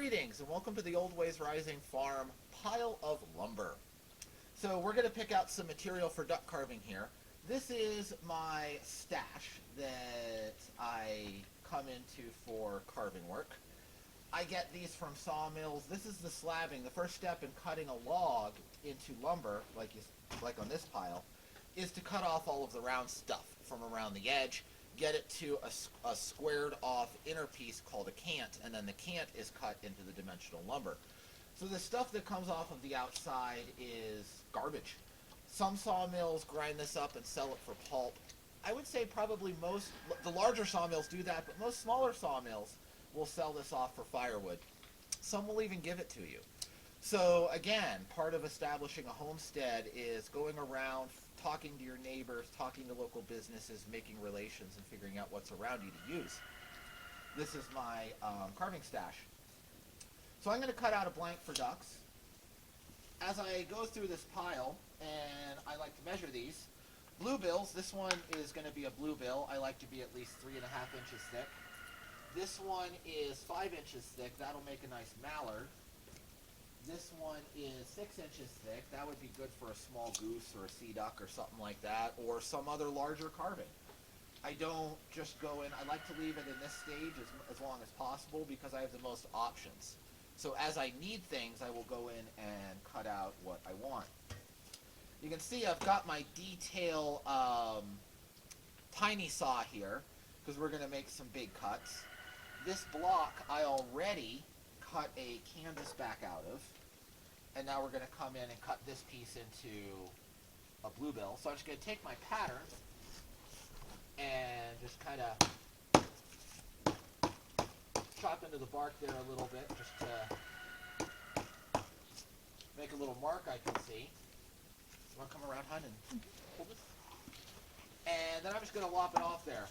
Greetings and welcome to the Old Ways Rising Farm pile of lumber. So we're going to pick out some material for duck carving here. This is my stash that I come into for carving work. I get these from sawmills. This is the slabbing. The first step in cutting a log into lumber, like on this pile, is to cut off all of the round stuff from around the edge, get it to a squared off inner piece called a cant, and then the cant is cut into the dimensional lumber. So the stuff that comes off of the outside is garbage. Some sawmills grind this up and sell it for pulp. I would say probably the larger sawmills do that, but most smaller sawmills will sell this off for firewood. Some will even give it to you. So again, part of establishing a homestead is going around, talking to your neighbors, talking to local businesses, making relations, and figuring out what's around you to use. This is my carving stash. So I'm going to cut out a blank for ducks. As I go through this pile, and I like to measure these, bluebills, this one is going to be a bluebill. I like to be at least 3.5 inches thick. This one is 5 inches thick. That'll make a nice mallard. This one is 6 inches thick. That would be good for a small goose or a sea duck or something like that, or some other larger carving. I don't just go in. I like to leave it in this stage as long as possible because I have the most options. So as I need things, I will go in and cut out what I want. You can see I've got my detail tiny saw here because we're going to make some big cuts. This block I already cut a canvasback out of, and now we're going to come in and cut this piece into a bluebill. So I'm just going to take my pattern and just kind of chop into the bark there a little bit, just to make a little mark I can see. You want to come around, hun, and hold it? And then I'm just going to lop it off there.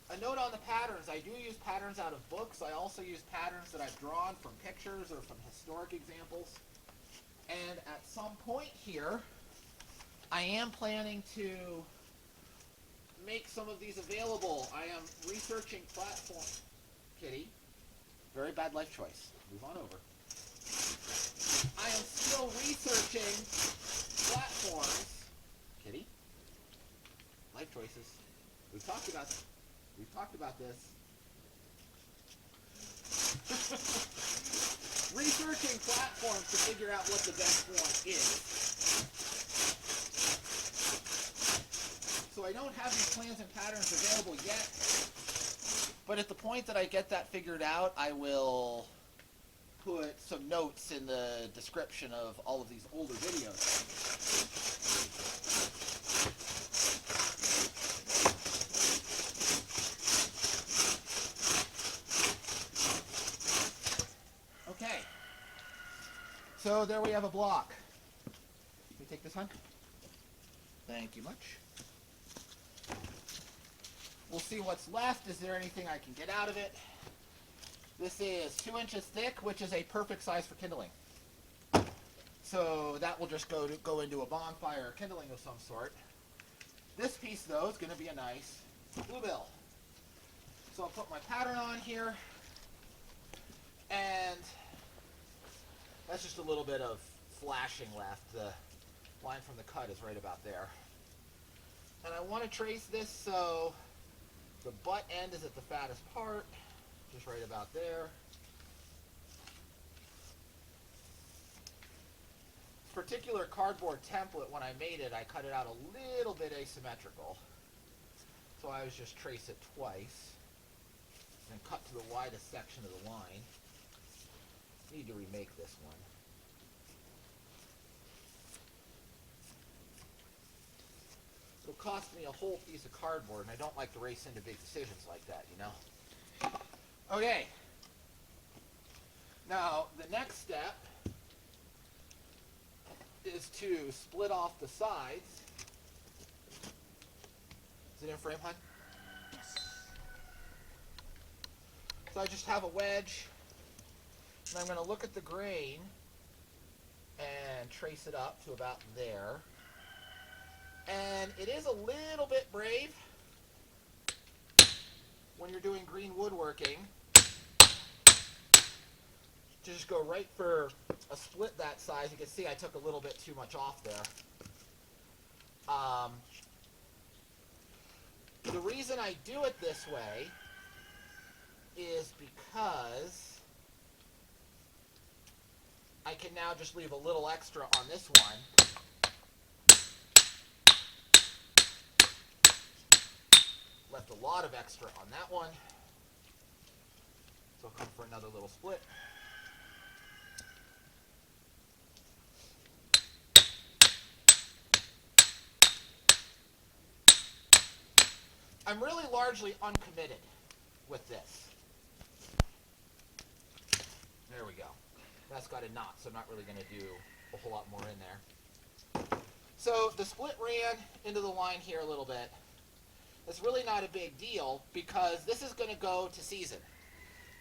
A note on the patterns, I do use patterns out of books. I also use patterns that I've drawn from pictures or from historic examples. And at some point here, I am planning to make some of these available. I am researching platforms. Kitty, very bad life choice. Move on over. I am still researching platforms. Kitty, life choices. We've talked about this. We've talked about this. Researching platforms to figure out what the best one is. So I don't have these plans and patterns available yet, but at the point that I get that figured out, I will put some notes in the description of all of these older videos. So there we have a block. Can we take this one? Thank you much. We'll see what's left. Is there anything I can get out of it? This is 2 inches thick, which is a perfect size for kindling. So that will just go into a bonfire or kindling of some sort. This piece, though, is going to be a nice bluebill. So I'll put my pattern on here, and that's just a little bit of flashing left. The line from the cut is right about there. And I want to trace this so the butt end is at the fattest part, just right about there. This particular cardboard template, when I made it, I cut it out a little bit asymmetrical. So I was just trace it twice and cut to the widest section of the line. Need to remake this one. It'll cost me a whole piece of cardboard, and I don't like to race into big decisions like that, you know. Okay. Now, the next step is to split off the sides. Is it in frame, hon? Yes. So I just have a wedge. And I'm going to look at the grain and trace it up to about there. And it is a little bit brave when you're doing green woodworking to just go right for a split that size. You can see I took a little bit too much off there. The reason I do it this way is because I can now just leave a little extra on this one. Left a lot of extra on that one. So I'll come for another little split. I'm really largely uncommitted with this. There we go. That's got a knot, so I'm not really going to do a whole lot more in there. So the split ran into the line here a little bit. It's really not a big deal because this is going to go to season.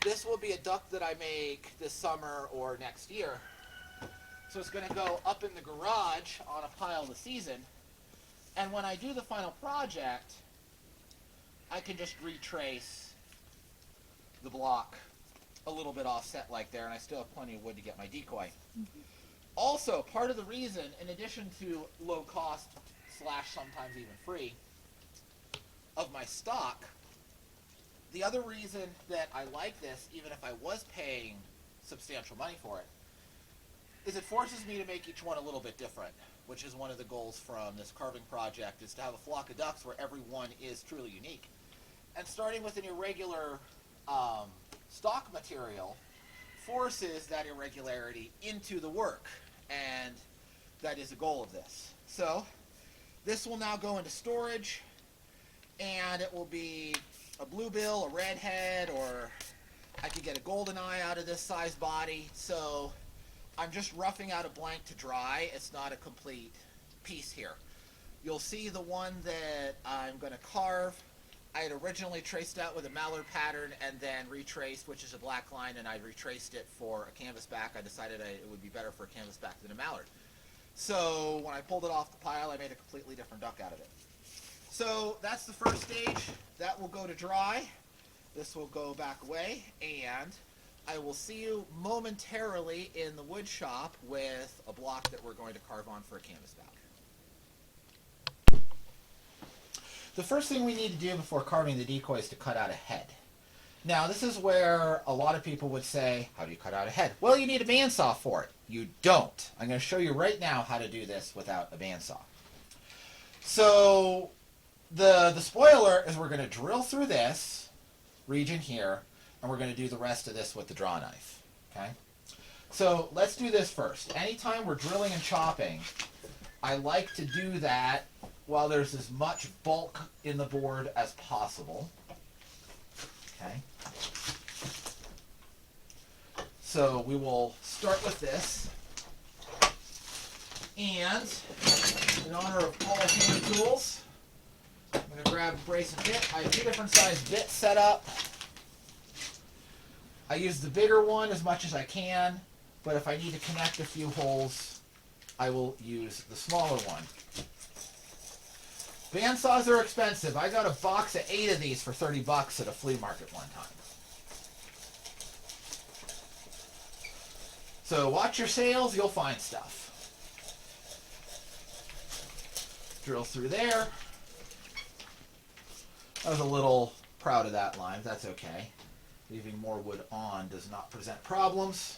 This will be a duck that I make this summer or next year. So it's going to go up in the garage on a pile to season. And when I do the final project, I can just retrace the block a little bit offset like there, and I still have plenty of wood to get my decoy. Mm-hmm. Also, part of the reason, in addition to low cost / sometimes even free of my stock, the other reason that I like this, even if I was paying substantial money for it, is it forces me to make each one a little bit different, which is one of the goals from this carving project, is to have a flock of ducks where every one is truly unique. And starting with an irregular stock material forces that irregularity into the work, and that is the goal of this. So this will now go into storage, and it will be a bluebill, a redhead, or I could get a golden eye out of this size body. So I'm just roughing out a blank to dry. It's not a complete piece here. You'll see the one that I'm going to carve. I had originally traced out with a mallard pattern and then retraced, which is a black line, and I retraced it for a canvasback. I decided it would be better for a canvasback than a mallard. So when I pulled it off the pile, I made a completely different duck out of it. So that's the first stage. That will go to dry. This will go back away, and I will see you momentarily in the wood shop with a block that we're going to carve on for a canvasback. The first thing we need to do before carving the decoy is to cut out a head. Now, this is where a lot of people would say, how do you cut out a head? Well, you need a bandsaw for it. You don't. I'm going to show you right now how to do this without a bandsaw. So the spoiler is we're going to drill through this region here, and we're going to do the rest of this with the draw knife. Okay? So let's do this first. Anytime we're drilling and chopping, I like to do that while there's as much bulk in the board as possible. Okay. So we will start with this. And in honor of all hand tools, I'm going to grab a brace and bit. I have two different size bits set up. I use the bigger one as much as I can, but if I need to connect a few holes, I will use the smaller one. Bandsaws are expensive. I got a box of 8 of these for 30 bucks at a flea market one time. So watch your sales, you'll find stuff. Drill through there. I was a little proud of that line, but that's okay. Leaving more wood on does not present problems.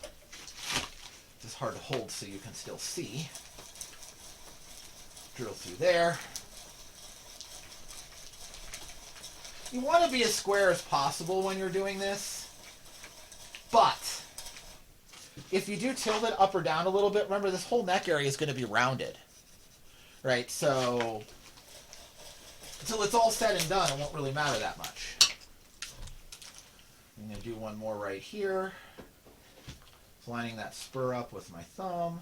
It's hard to hold so you can still see. Drill through there. You want to be as square as possible when you're doing this, but if you do tilt it up or down a little bit, remember this whole neck area is going to be rounded, right? So until it's all said and done, it won't really matter that much. I'm going to do one more right here. Just lining that spur up with my thumb.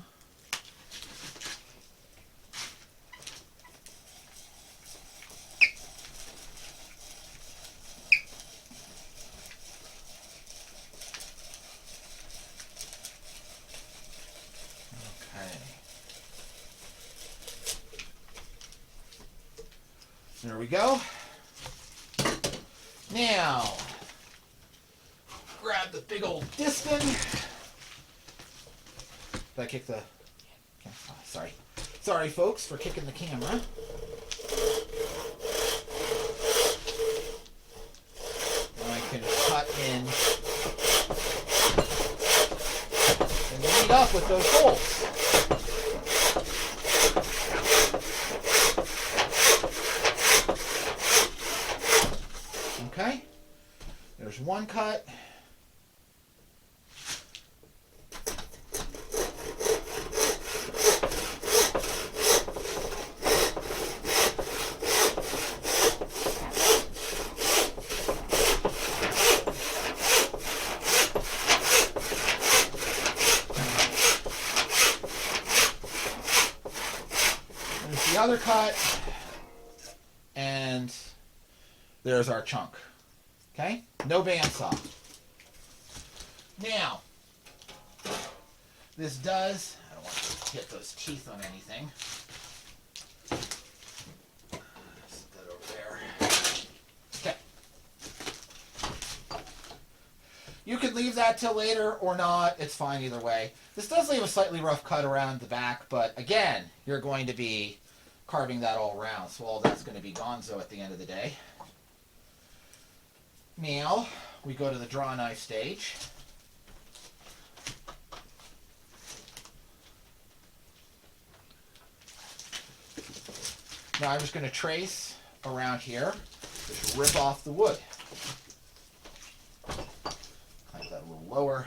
There we go. Now, grab the big old distin. Did I kick the... Oh, sorry. Sorry, folks, for kicking the camera. I can cut in and lead up with those holes. Okay, there's one cut. There's the other cut, and there's our chunk. Okay? No bandsaw. Now, this does, I don't want to hit those teeth on anything. Set that over there. Okay. You can leave that till later or not. It's fine either way. This does leave a slightly rough cut around the back, but again, you're going to be carving that all around, so all that's going to be gonzo at the end of the day. Now, we go to the draw knife stage. Now I'm just going to trace around here, just rip off the wood. Clamp that a little lower.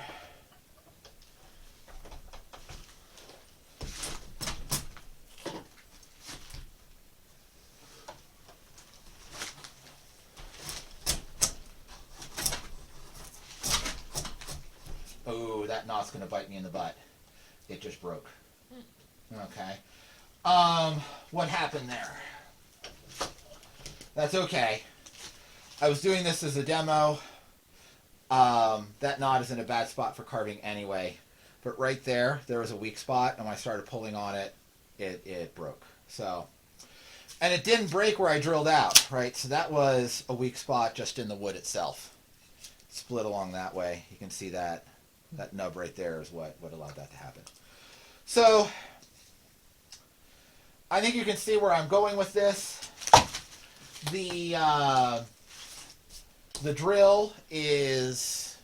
Oh, that knot's going to bite me in the butt. It just broke. Okay. What happened there? That's okay. I was doing this as a demo. That knot is in a bad spot for carving anyway. But right there was a weak spot, and when I started pulling on it, it broke. So, and it didn't break where I drilled out, right? So that was a weak spot just in the wood itself. Split along that way. You can see that. That nub right there is what allowed that to happen. So, I think you can see where I'm going with this. The drill is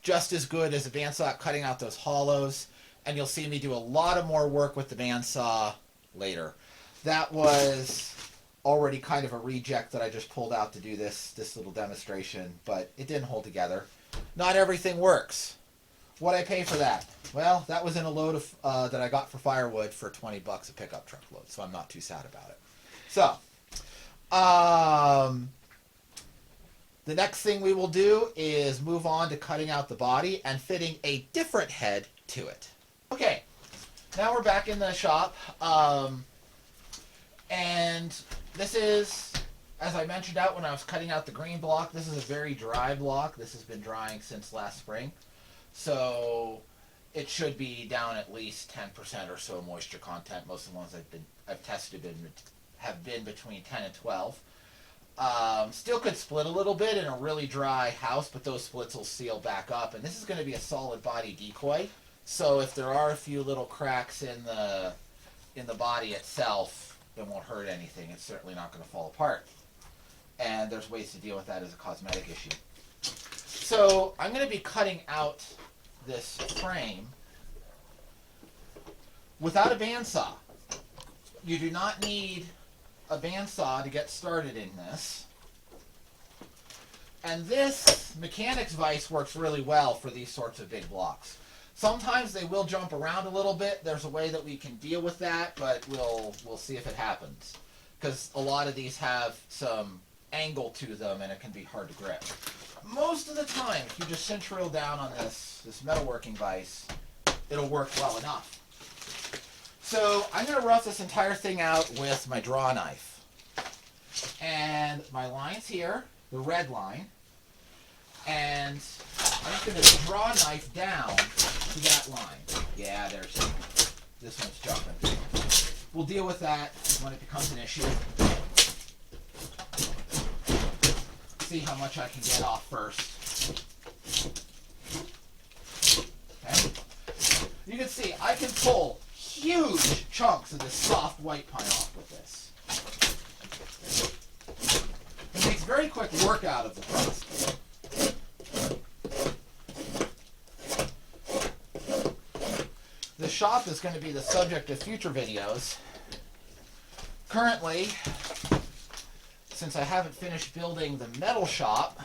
just as good as a bandsaw at cutting out those hollows, and you'll see me do a lot of more work with the bandsaw later. That was already kind of a reject that I just pulled out to do this little demonstration, but it didn't hold together. Not everything works. What'd I pay for that? Well, that was in a load of that I got for firewood for 20 bucks a pickup truck load, so I'm not too sad about it. So, the next thing we will do is move on to cutting out the body and fitting a different head to it. Okay, now we're back in the shop, and this is, as I mentioned out when I was cutting out the green block, this is a very dry block. This has been drying since last spring. So it should be down at least 10% or so moisture content. Most of the ones I've tested have been between 10 and 12. Still could split a little bit in a really dry house, but those splits will seal back up. And this is going to be a solid body decoy. So if there are a few little cracks in the body itself, it won't hurt anything. It's certainly not going to fall apart. And there's ways to deal with that as a cosmetic issue. So I'm going to be cutting out this frame without a bandsaw. You do not need a bandsaw to get started in this. And this mechanics vise works really well for these sorts of big blocks. Sometimes they will jump around a little bit. There's a way that we can deal with that, but we'll see if it happens. Because a lot of these have some angle to them and it can be hard to grip. Most of the time, if you just cinch reel down on this metalworking vise, it'll work well enough. So I'm going to rough this entire thing out with my draw knife. And my line's here, the red line. And I'm just going to draw knife down to that line. Yeah, there's this one's jumping. We'll deal with that when it becomes an issue. See how much I can get off first. Okay. You can see I can pull huge chunks of this soft white pine off with this. It makes very quick work out of the crust. The shop is going to be the subject of future videos. Currently, since I haven't finished building the metal shop,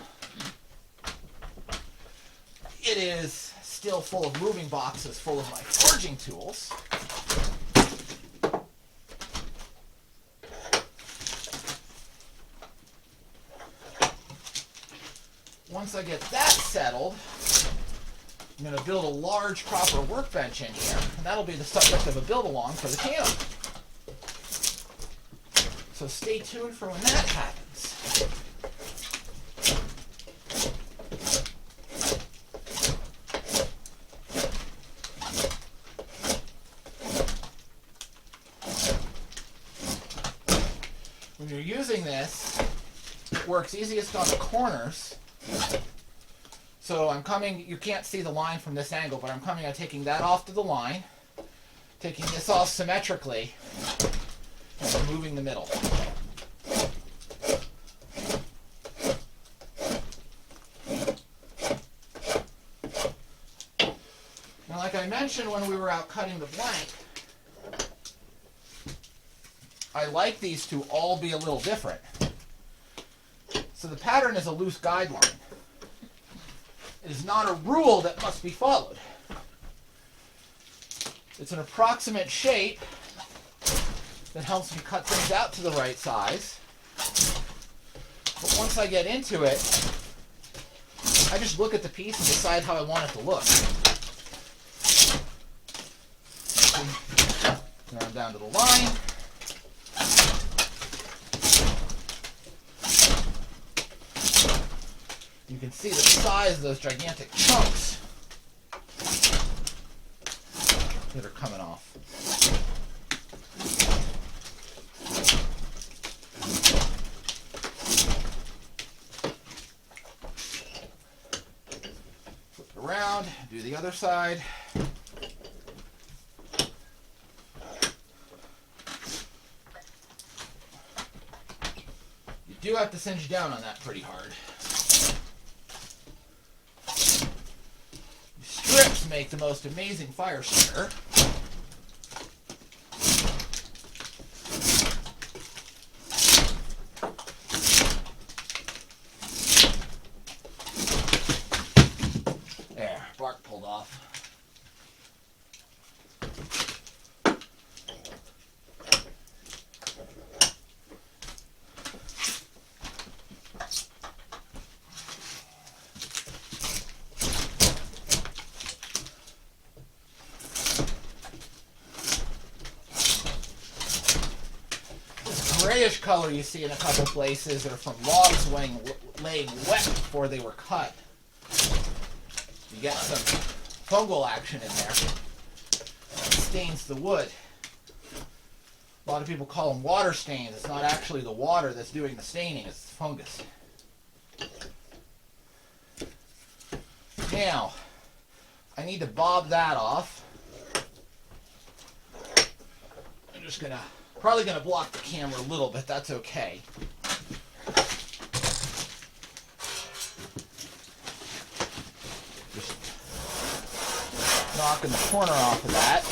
it is still full of moving boxes full of my forging tools. Once I get that settled, I'm going to build a large proper workbench in here, and that'll be the subject of a build-along for the channel. So stay tuned for when that happens. When you're using this, it works easiest on the corners. So I'm coming, you can't see the line from this angle, but I'm taking that off to the line, taking this off symmetrically, and removing the middle. Now, like I mentioned when we were out cutting the blank, I like these to all be a little different. So the pattern is a loose guideline. It is not a rule that must be followed. It's an approximate shape that helps me cut things out to the right size. But once I get into it, I just look at the piece and decide how I want it to look. Now I'm down to the line. You can see the size of those gigantic chunks that are coming off. Flip it around, do the other side. You do have to cinch down on that pretty hard. Strips make the most amazing fire starter. There, bark pulled off. Grayish color you see in a couple places are from logs laying wet before they were cut. You get some fungal action in there. It stains the wood. A lot of people call them water stains. It's not actually the water that's doing the staining, it's the fungus. Now, I need to bob that off. I'm just going to probably going to block the camera a little bit, that's okay. Just knocking the corner off of that.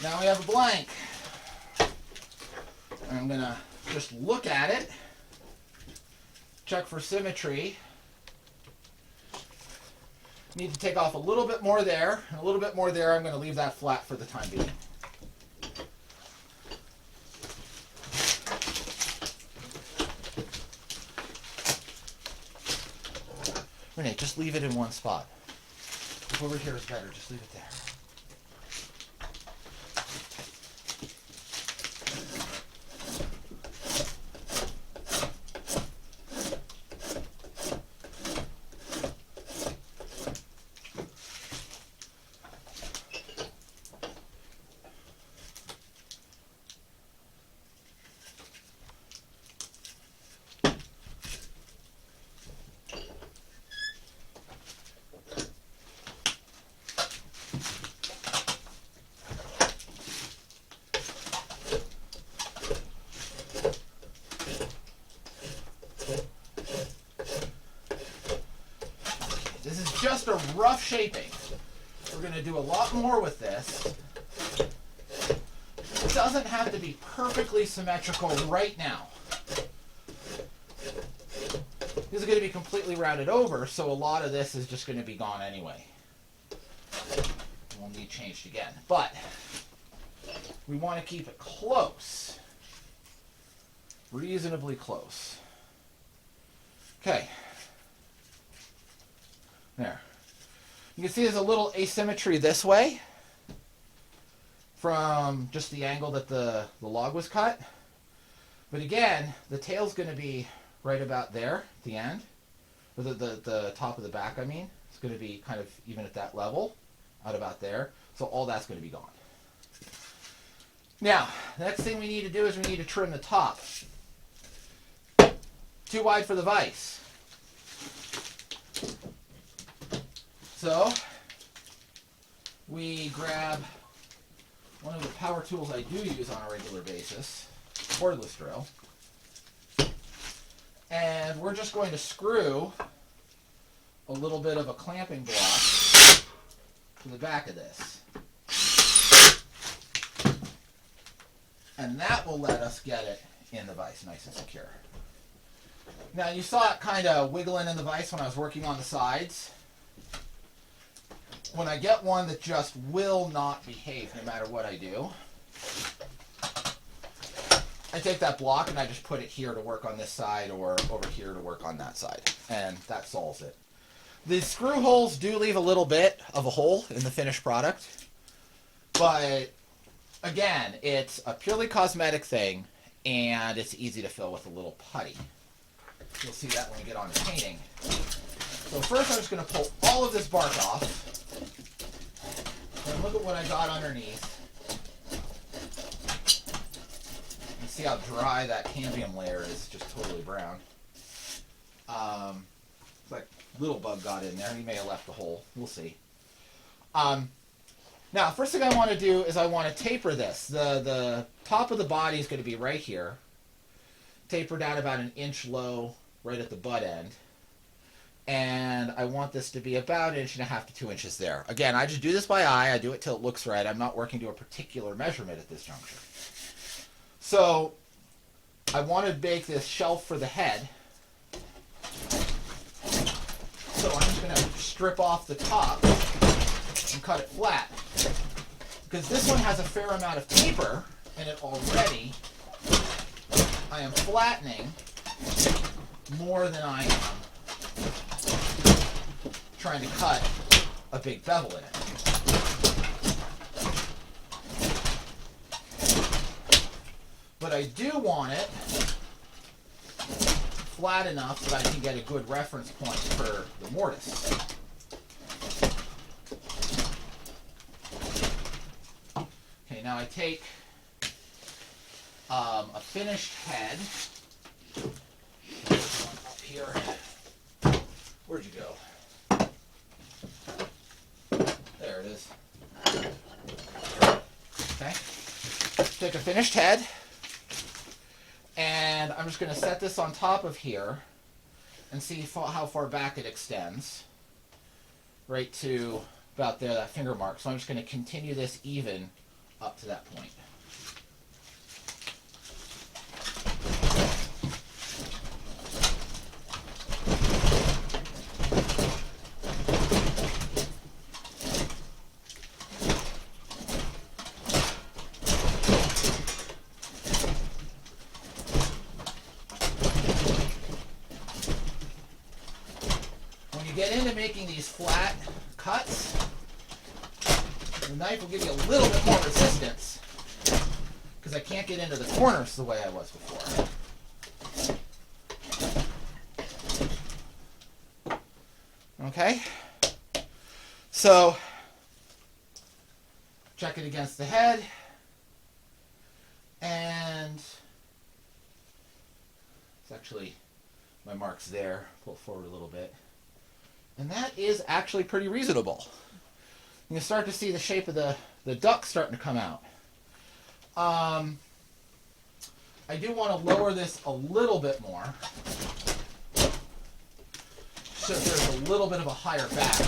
Now we have a blank. I'm going to just look at it, check for symmetry. Need to take off a little bit more there, and a little bit more there. I'm going to leave that flat for the time being. Renee, just leave it in one spot. Over here is better, just leave it there. rough shaping. We're going to do a lot more with this. It doesn't have to be perfectly symmetrical right now. This is going to be completely rounded over, so a lot of this is just going to be gone anyway. We'll need changed again. But we want to keep it close. Reasonably close. Okay. There. You can see there's a little asymmetry this way from just the angle that the log was cut. But again, the tail's going to be right about there at the end. Or the top of the back, I mean. It's going to be kind of even at that level, out about there. So all that's going to be gone. Now, the next thing we need to do is we need to trim the top. Too wide for the vise. So, we grab one of the power tools I do use on a regular basis, cordless drill, and we're just going to screw a little bit of a clamping block to the back of this. And that will let us get it in the vise nice and secure. Now you saw it kind of wiggling in the vise when I was working on the sides. When I get one that just will not behave no matter what I do, I take that block and I just put it here to work on this side or over here to work on that side. And that solves it. The screw holes do leave a little bit of a hole in the finished product. But again, it's a purely cosmetic thing and it's easy to fill with a little putty. You'll see that when we get on to painting. So first I'm just going to pull all of this bark off. And look at what I got underneath. You see how dry that cambium layer is, just totally brown. It's like a little bug got in there. He may have left a hole. We'll see. Now, first thing I want to do is I want to taper this. The top of the body is going to be right here. Taper down about 1 inch low right at the butt end. And I want this to be about 1.5 inches to 2 inches there. Again, I just do this by eye. I do it till it looks right. I'm not working to a particular measurement at this juncture. So I want to make this shelf for the head. So I'm just going to strip off the top and cut it flat. Because this one has a fair amount of taper in it already, I am flattening more than I am trying to cut a big bevel in it. But I do want it flat enough that I can get a good reference point for the mortise. Okay, now I take a finished head. Up here. Where'd you go? There it is. Okay. Take a finished head. And I'm just going to set this on top of here and see how far back it extends. Right to about there, that finger mark. So I'm just going to continue this even up to that point. Get into making these flat cuts, the knife will give you a little bit more resistance because I can't get into the corners the way I was before. Okay, so check it against the head, and it's actually, my mark's there, pull it forward a little bit. And that is actually pretty reasonable. You can start to see the shape of the duck starting to come out. I do want to lower this a little bit more so there's a little bit of a higher back.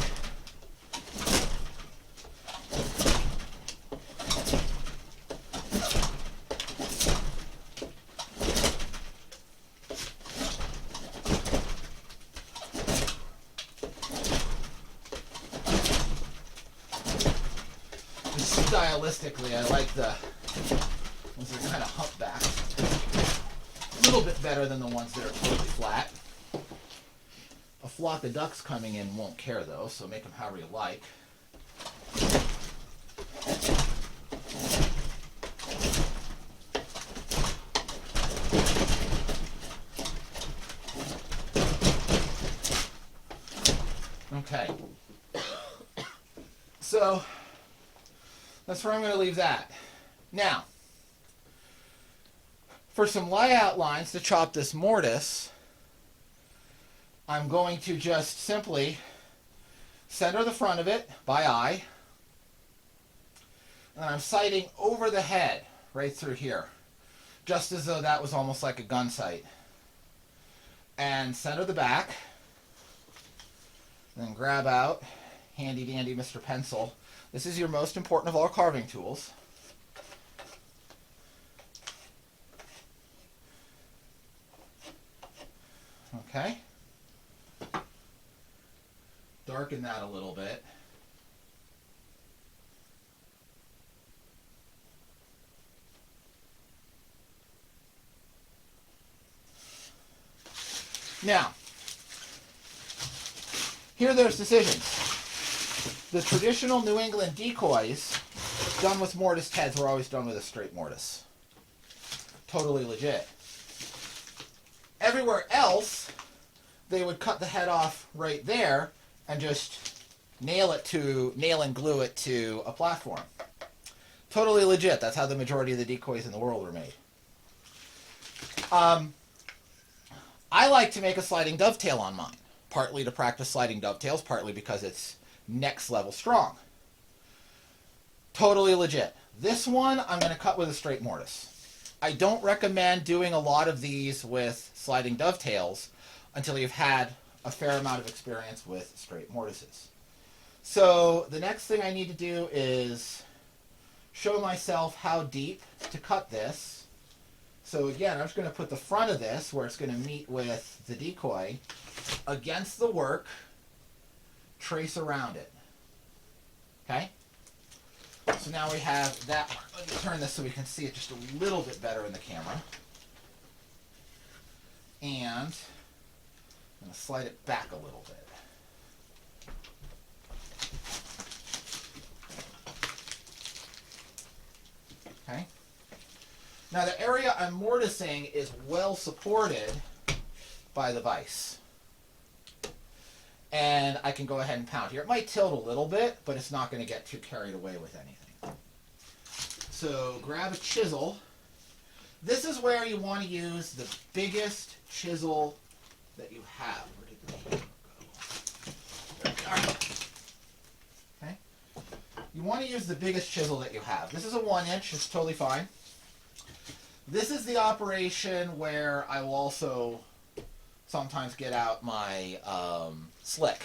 stylistically, I like the ones that are kind of humpbacked a little bit better than the ones that are totally flat. A flock of ducks coming in won't care though, so make them however you like. Okay. So that's where I'm going to leave that. Now, for some layout lines to chop this mortise, I'm going to just simply center the front of it by eye. And I'm sighting over the head right through here, just as though that was almost like a gun sight. And center the back. Then grab out handy dandy Mr. Pencil. This is your most important of all carving tools. Okay. Darken that a little bit. Now, here there's decisions. The traditional New England decoys done with mortise heads were always done with a straight mortise. Totally legit. Everywhere else, they would cut the head off right there and just nail and glue it to a platform. Totally legit. That's how the majority of the decoys in the world were made. I like to make a sliding dovetail on mine. Partly to practice sliding dovetails, partly because it's next level strong. Totally legit. This one I'm going to cut with a straight mortise. I don't recommend doing a lot of these with sliding dovetails until you've had a fair amount of experience with straight mortises. So the next thing I need to do is show myself how deep to cut this. So again, I'm just going to put the front of this, where it's going to meet with the decoy, against the work, trace around it. Okay? So now we have that. Let me turn this so we can see it just a little bit better in the camera. And I'm going to slide it back a little bit. Okay? Now the area I'm mortising is well supported by the vise. And I can go ahead and pound here. It might tilt a little bit, but it's not going to get too carried away with anything. So grab a chisel. This is where you want to use the biggest chisel that you have. Where did the hammer go? There we are. Okay. You want to use the biggest chisel that you have. This is a 1-inch. It's totally fine. This is the operation where I will also sometimes get out my slick.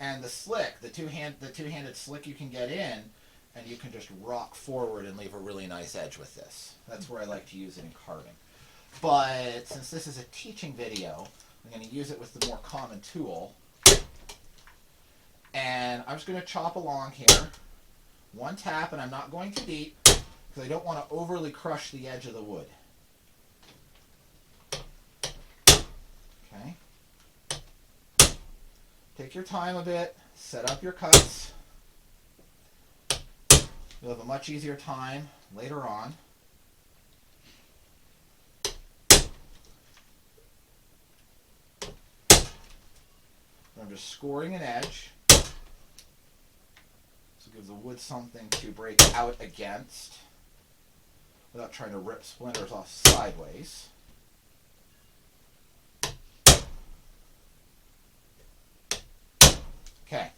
And the slick, the two-handed slick you can get in, and you can just rock forward and leave a really nice edge with this. That's where I like to use it in carving. But since this is a teaching video, I'm going to use it with the more common tool. And I'm just going to chop along here. One tap, and I'm not going too deep, because I don't want to overly crush the edge of the wood. Okay. Take your time a bit, set up your cuts. You'll have a much easier time later on. I'm just scoring an edge. So give the wood something to break out against without trying to rip splinters off sideways. Okay.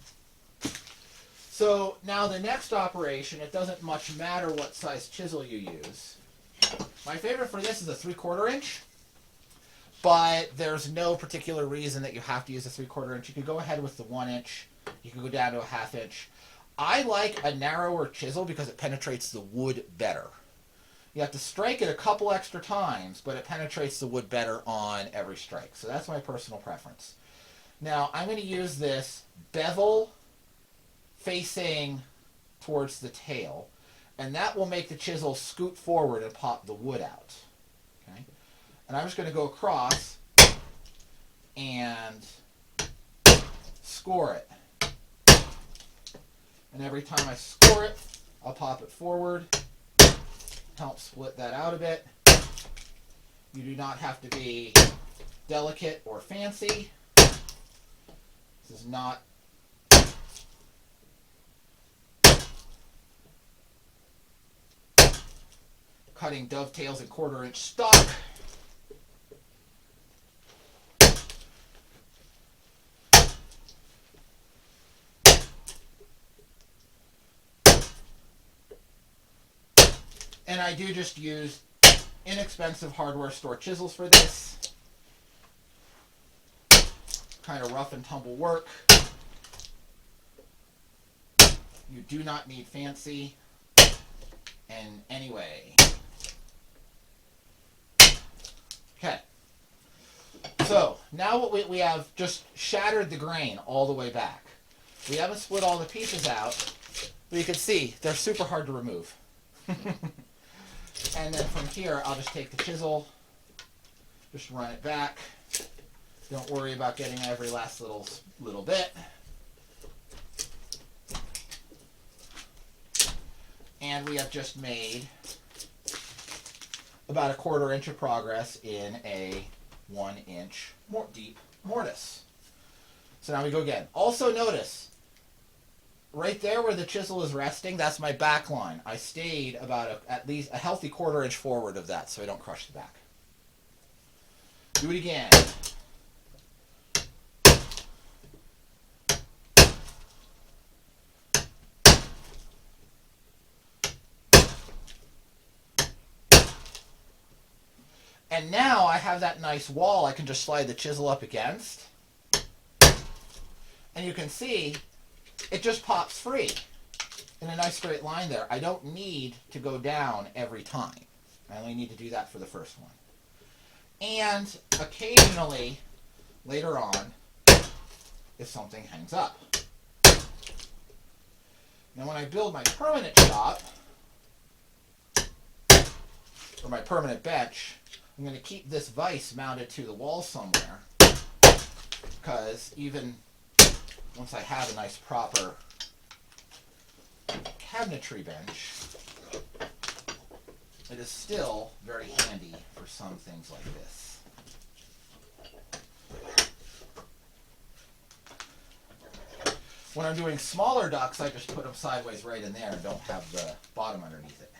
So now the next operation, it doesn't much matter what size chisel you use. My favorite for this is a 3/4 inch, but there's no particular reason that you have to use a 3/4 inch. You could go ahead with the 1 inch. You could go down to a 1/2 inch. I like a narrower chisel because it penetrates the wood better. You have to strike it a couple extra times, but it penetrates the wood better on every strike. So that's my personal preference. Now I'm going to use this bevel facing towards the tail, and that will make the chisel scoot forward and pop the wood out. Okay? And I'm just going to go across and score it. And every time I score it, I'll pop it forward, help split that out a bit. You do not have to be delicate or fancy. This is not cutting dovetails in 1/4 inch stock. And I do just use inexpensive hardware store chisels for this. Kind of rough and tumble work. You do not need fancy in any way. Okay. So now what we have just shattered the grain all the way back. We haven't split all the pieces out, but you can see they're super hard to remove. And then from here, I'll just take the chisel, just run it back. Don't worry about getting every last little bit. And we have just made about a 1/4 inch of progress in a 1 inch deep mortise. So now we go again. Also notice, right there where the chisel is resting, that's my back line. I stayed about at least a healthy 1/4 inch forward of that so I don't crush the back. Do it again. And now I have that nice wall I can just slide the chisel up against. And you can see it just pops free in a nice straight line there. I don't need to go down every time. I only need to do that for the first one. And occasionally, later on, if something hangs up. Now when I build my permanent shop, or my permanent bench, I'm going to keep this vise mounted to the wall somewhere, because even once I have a nice proper cabinetry bench, it is still very handy for some things like this. When I'm doing smaller ducks, I just put them sideways right in there and don't have the bottom underneath it.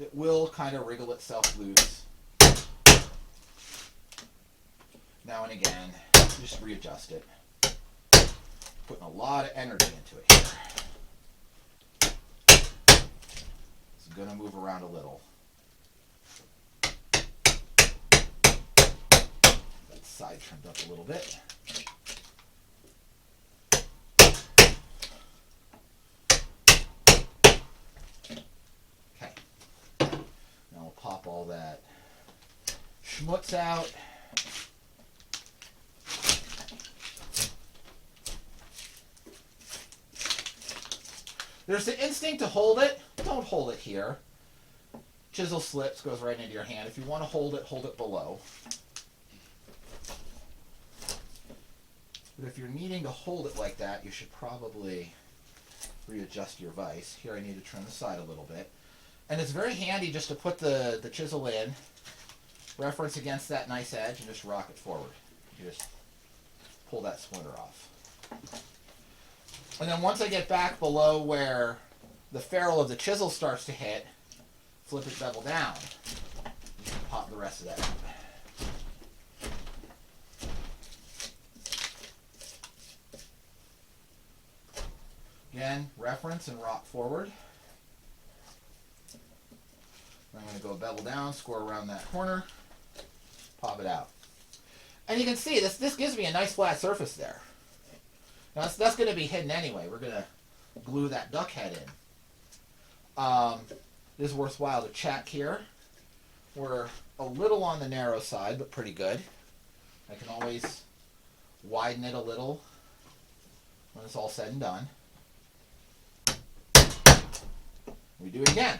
It will kind of wriggle itself loose now and again. Just readjust it. Putting a lot of energy into it here. It's going to move around a little. That side trimmed up a little bit. Pop all that schmutz out. There's the instinct to hold it. Don't hold it here. Chisel slips, goes right into your hand. If you want to hold it below. But if you're needing to hold it like that, you should probably readjust your vise. Here I need to trim the side a little bit. And it's very handy just to put the chisel in, reference against that nice edge, and just rock it forward. You just pull that splinter off. And then once I get back below where the ferrule of the chisel starts to hit, flip it bevel down. You can pop the rest of that out. Again, reference and rock forward. I'm going to go bevel down, score around that corner, pop it out. And you can see this gives me a nice flat surface there. Now that's going to be hidden anyway. We're going to glue that duck head in. It is worthwhile to check here. We're a little on the narrow side, but pretty good. I can always widen it a little when it's all said and done. We do it again.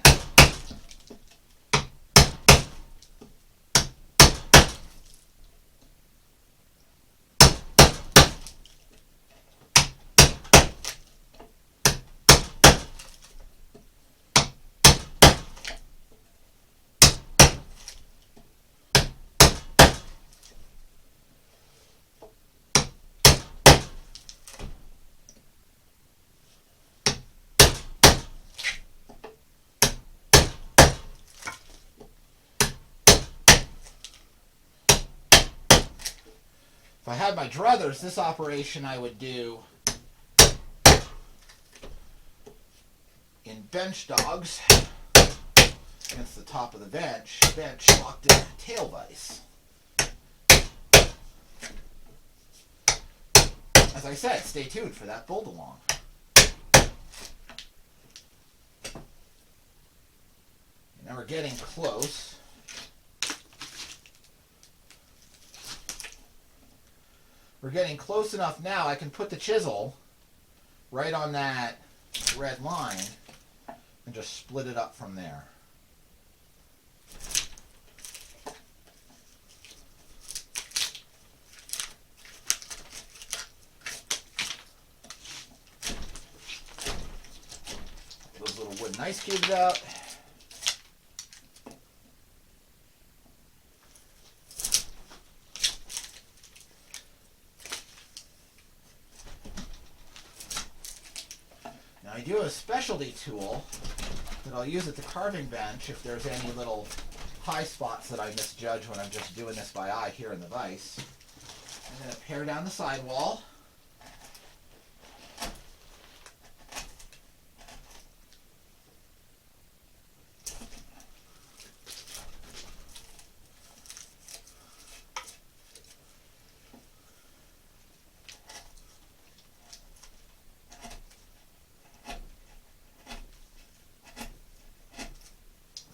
If I had my druthers, this operation I would do in bench dogs against the top of the bench locked in a tail vise. As I said, stay tuned for that bolt along. Now we're getting close. We're getting close enough now I can put the chisel right on that red line and just split it up from there. Those little wooden ice cubes out. I do have a specialty tool that I'll use at the carving bench if there's any little high spots that I misjudge when I'm just doing this by eye here in the vise. I'm going to pare down the sidewall.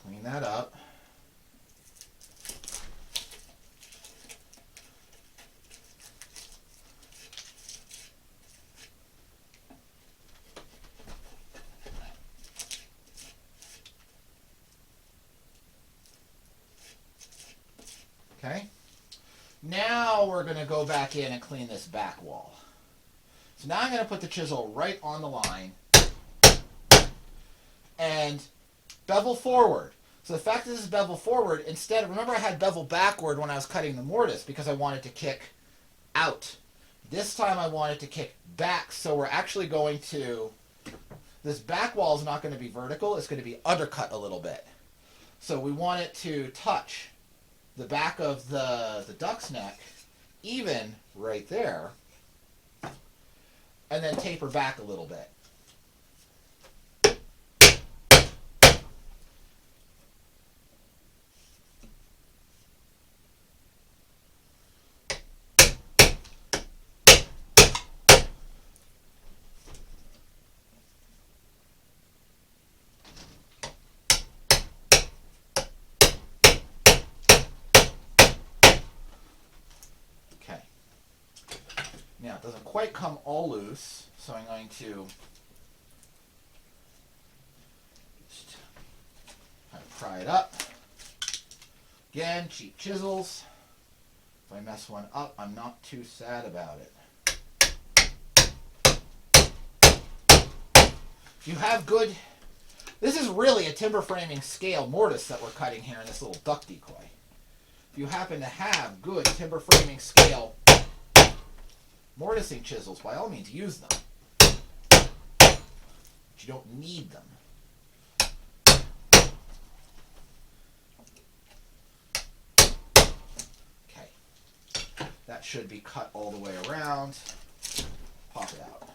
Clean that up. Okay. Now we're going to go back in and clean this back wall. So now I'm going to put the chisel right on the line and bevel forward. So the fact that this is bevel forward, instead of, remember I had bevel backward when I was cutting the mortise because I wanted to kick out. This time I wanted to kick back, so we're actually going to, this back wall is not going to be vertical, it's going to be undercut a little bit. So we want it to touch the back of the duck's neck, even right there, and then taper back a little bit. Now, it doesn't quite come all loose, so I'm going to just kind of pry it up. Again, cheap chisels. If I mess one up, I'm not too sad about it. If you have good, this is really a timber framing scale mortise that we're cutting here in this little duck decoy. If you happen to have good timber framing scale mortising chisels, by all means use them. But you don't need them. Okay. That should be cut all the way around. Pop it out.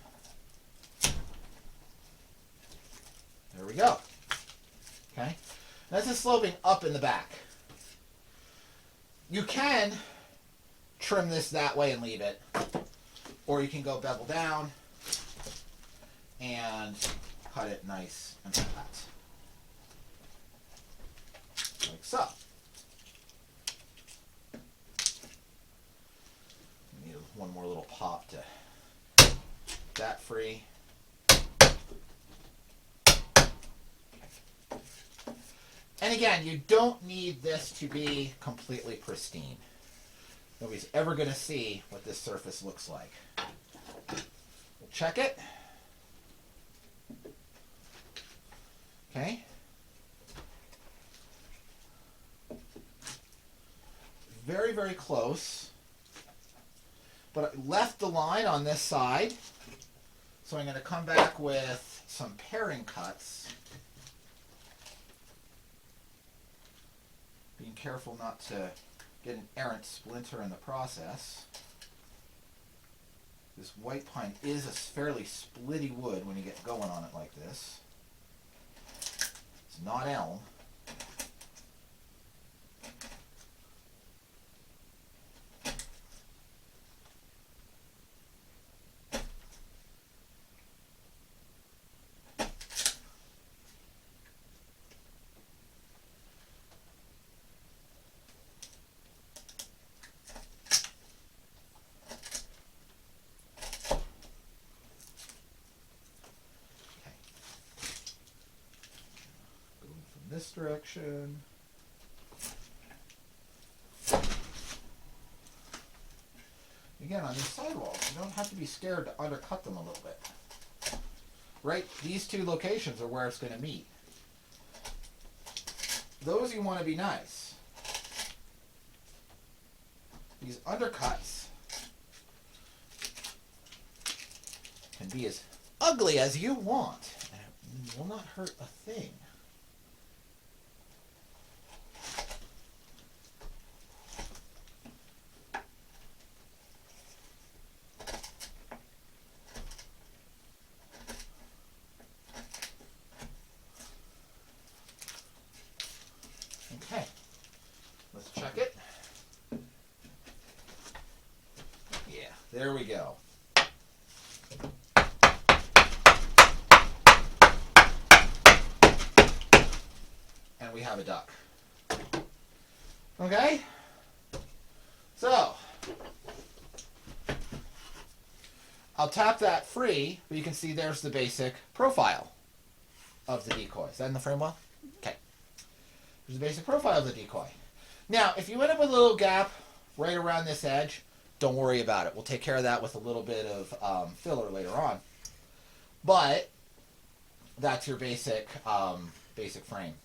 There we go. Okay. This is sloping up in the back. You can trim this that way and leave it. Or you can go bevel down and cut it nice and flat. Like so. one more little pop to that free. And again, you don't need this to be completely pristine. Nobody's ever going to see what this surface looks like. We'll check it. Okay. Very, very close. But I left the line on this side. So I'm going to come back with some paring cuts. Being careful not to get an errant splinter in the process. This white pine is a fairly splitty wood when you get going on it like this. It's not elm. This direction. Again, on these sidewalls, you don't have to be scared to undercut them a little bit. Right? These two locations are where it's going to meet. Those you want to be nice. These undercuts can be as ugly as you want, and it will not hurt a thing. Okay, let's check it. Yeah, there we go. And we have a duck. Okay, so I'll tap that free, but you can see there's the basic profile of the decoy. Is that in the frame well? Okay. There's the basic profile of the decoy. Now, if you end up with a little gap right around this edge, don't worry about it. We'll take care of that with a little bit of filler later on. But that's your basic basic frame.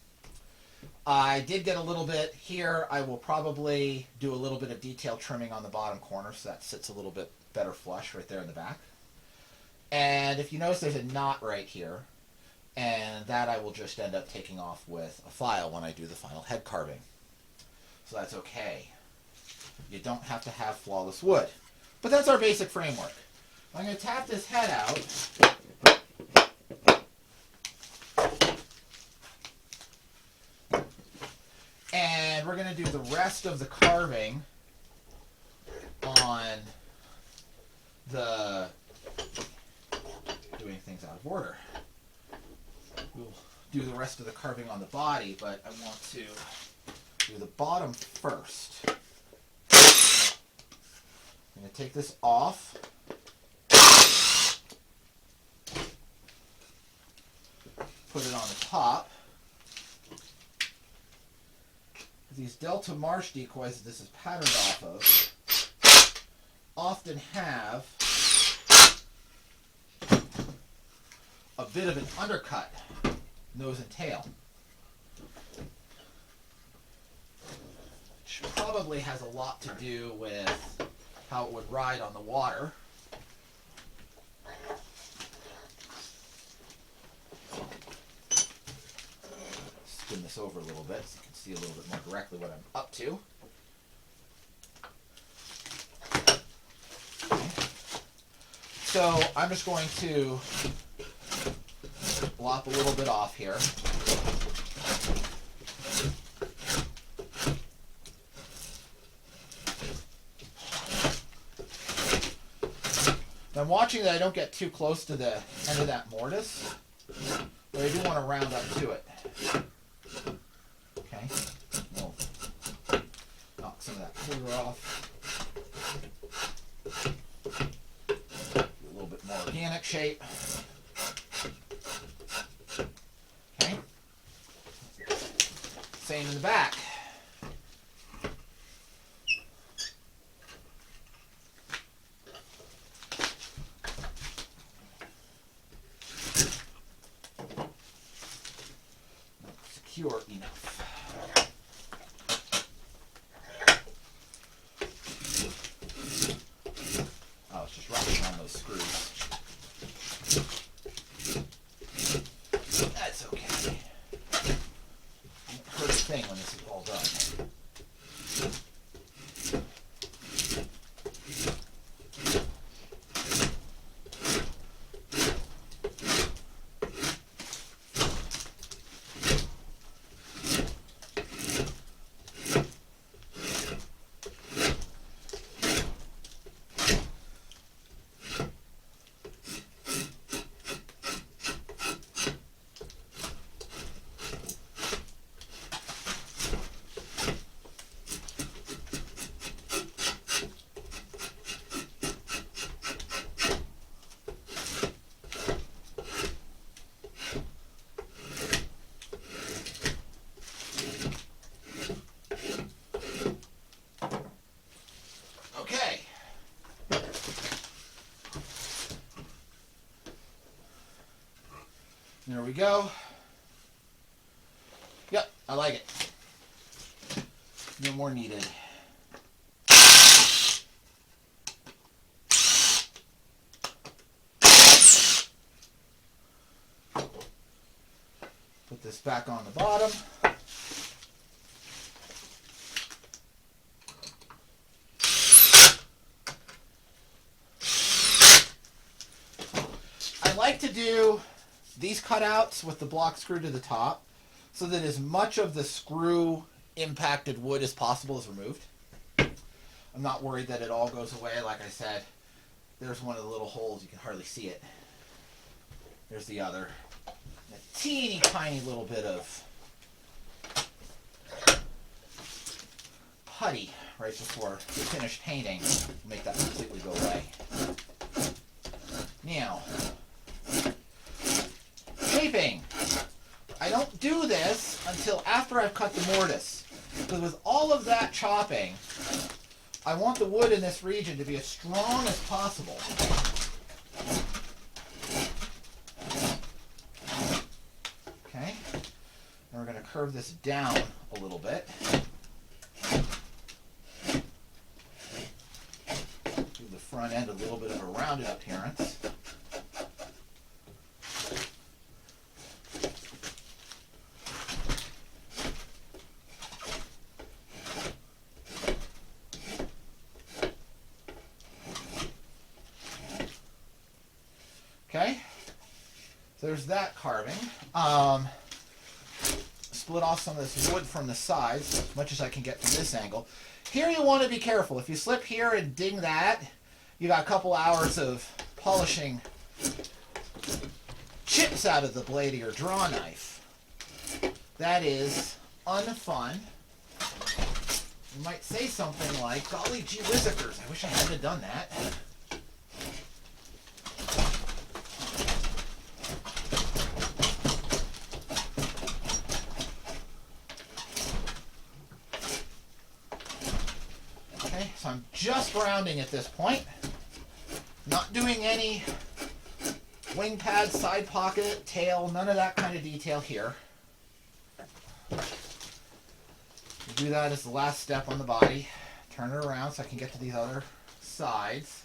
I did get a little bit here. I will probably do a little bit of detail trimming on the bottom corner so that sits a little bit better flush right there in the back. And if you notice there's a knot right here, and that I will just end up taking off with a file when I do the final head carving. So that's okay. You don't have to have flawless wood. But that's our basic framework. I'm going to tap this head out. And we're going to do the rest of the carving on the doing things out of order. We'll do the rest of the carving on the body, but I want to do the bottom first. I'm going to take this off. Put it on the top. These Delta Marsh decoys that this is patterned off of often have a bit of an undercut, nose and tail, which probably has a lot to do with how it would ride on the water. Spin this over a little bit so you can see a little bit more directly what I'm up to. Okay. So I'm just going to lop a little bit off here. I'm watching that I don't get too close to the end of that mortise, but I do want to round up to it. Okay, we'll knock some of that clear off. organic shape. Okay. Same in the back. Secure enough. Oh, it's just wrapping on those screws. That's okay. Won't hurt a thing when this is all done. There we go. Yep, I like it. No more needed. Put this back on the bottom. I like to do these cutouts with the block screw to the top so that as much of the screw impacted wood as possible is removed. I'm not worried that it all goes away. Like I said, there's one of the little holes. You can hardly see it. There's the other. And a teeny tiny little bit of putty right before we finish painting will make that completely go away. Now, shaping. I don't do this until after I've cut the mortise, because with all of that chopping, I want the wood in this region to be as strong as possible. Okay, and we're going to curve this down a little bit. Give the front end a little bit of a rounded appearance. Okay, so there's that carving. Split off some of this wood from the sides as much as I can get from this angle. Here you want to be careful. If you slip here and ding that, you got a couple hours of polishing chips out of the blade of your draw knife. That is unfun. You might say something like, golly gee-wizikers, I wish I hadn't done that. So I'm just rounding at this point, not doing any wing pad, side pocket, tail, none of that kind of detail here. Do that as the last step on the body. Turn it around so I can get to these other sides.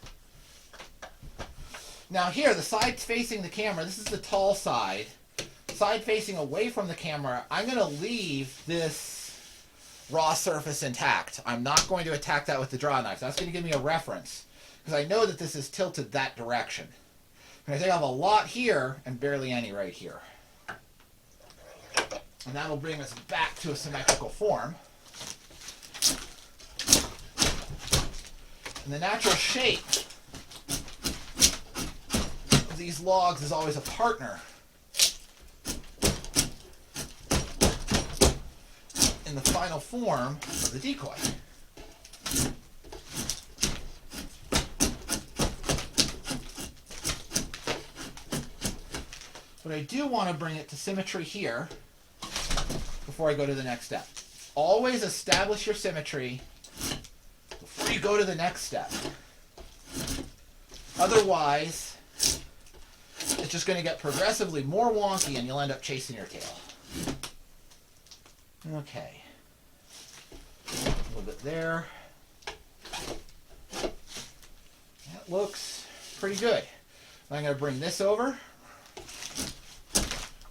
Now here, the side facing the camera, this is the tall side. Side facing away from the camera, I'm going to leave this raw surface intact. I'm not going to attack that with the draw knife. That's going to give me a reference because I know that this is tilted that direction. And I think I have a lot here and barely any right here. And that'll bring us back to a symmetrical form. And the natural shape of these logs is always a partner in the final form of the decoy. But I do want to bring it to symmetry here before I go to the next step. Always establish your symmetry before you go to the next step. Otherwise, it's just going to get progressively more wonky and you'll end up chasing your tail. Okay. A little bit there. That looks pretty good. I'm going to bring this over,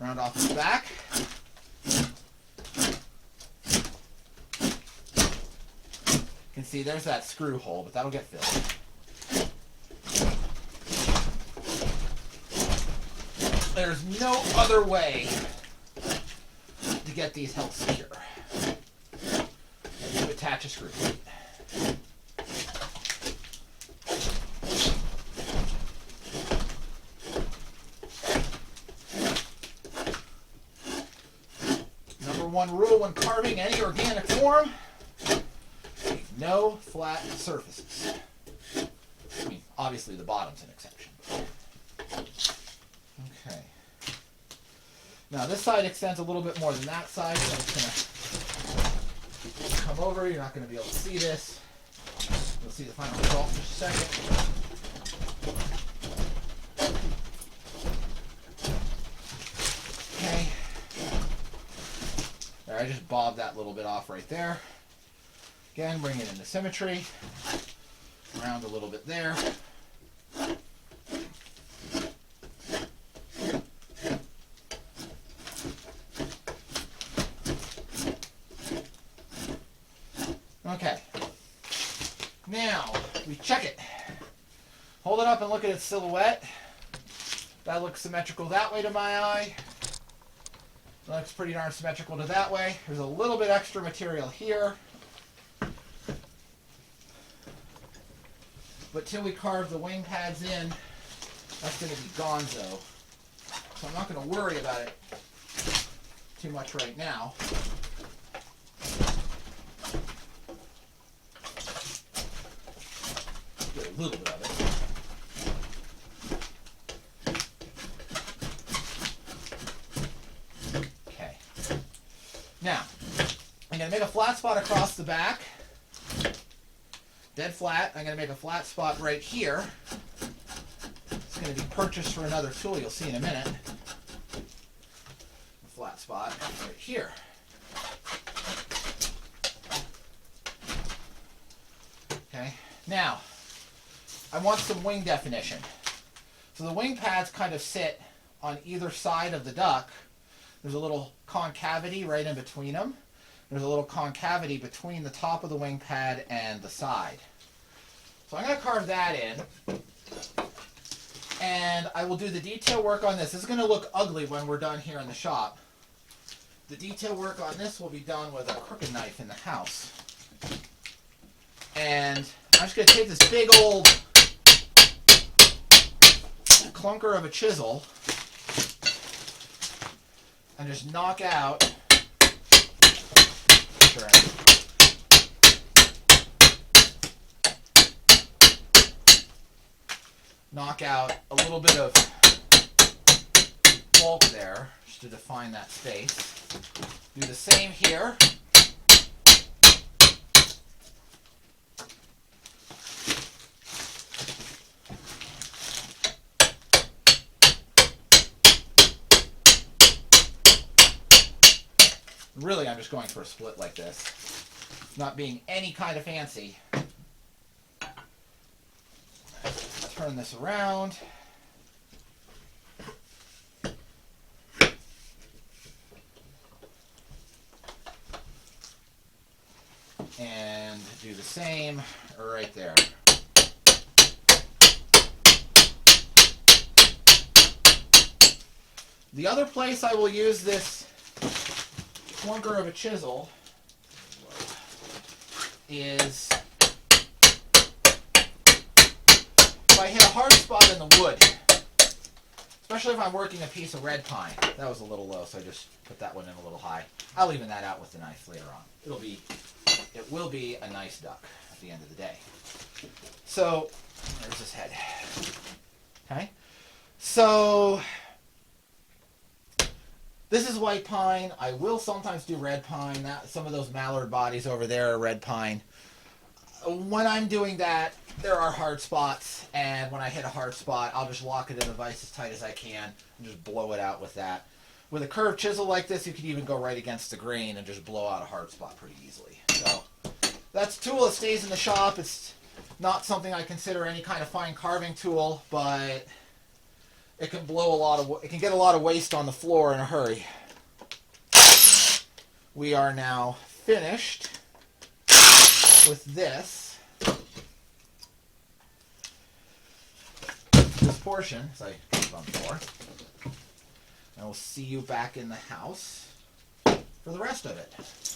round off the back. You can see there's that screw hole, but that'll get filled. There's no other way to get these held secure. To attach a screw. Number one rule when carving any organic form: no flat surfaces. I mean, obviously the bottom's an exception. Okay. Now this side extends a little bit more than that side, so I'm just going to come over. You're not going to be able to see this. You'll see the final result in just a second. Okay. There, I just bobbed that little bit off right there. Again, bring it into symmetry. Round a little bit there. Okay. Now, we check it. Hold it up and look at its silhouette. That looks symmetrical that way to my eye. That looks pretty darn symmetrical to that way. There's a little bit extra material here. But till we carve the wing pads in, that's going to be gonzo. So I'm not going to worry about it too much right now. Get a little bit of it. Okay. Now, I'm going to make a flat spot across the back. Dead flat. I'm going to make a flat spot right here. It's going to be purchased for another tool you'll see in a minute. A flat spot right here. Okay. Now, I want some wing definition. So the wing pads kind of sit on either side of the duck. There's a little concavity right in between them. There's a little concavity between the top of the wing pad and the side. So I'm going to carve that in. And I will do the detail work on this. This is going to look ugly when we're done here in the shop. The detail work on this will be done with a crooked knife in the house. And I'm just going to take this big old clunker of a chisel and just knock out. Knock out a little bit of bulk there just to define that space. Do the same here. Really, I'm just going for a split like this, not being any kind of fancy. Turn this around. And do the same right there. The other place I will use this clunker of a chisel is if I hit a hard spot in the wood, especially if I'm working a piece of red pine. That was a little low, so I just put that one in a little high. I'll even that out with the knife later on. It will be a nice duck at the end of the day. So there's his head. Okay, so This is white pine. I will sometimes do red pine. Some of those mallard bodies over there are red pine. When I'm doing that, there are hard spots, and when I hit a hard spot, I'll just lock it in the vise as tight as I can and just blow it out with that. With a curved chisel like this, you could even go right against the grain and just blow out a hard spot pretty easily. So that's a tool that stays in the shop. It's not something I consider any kind of fine carving tool, but it can it can get a lot of waste on the floor in a hurry. We are now finished with this portion, as I put it on the floor. And we'll see you back in the house for the rest of it.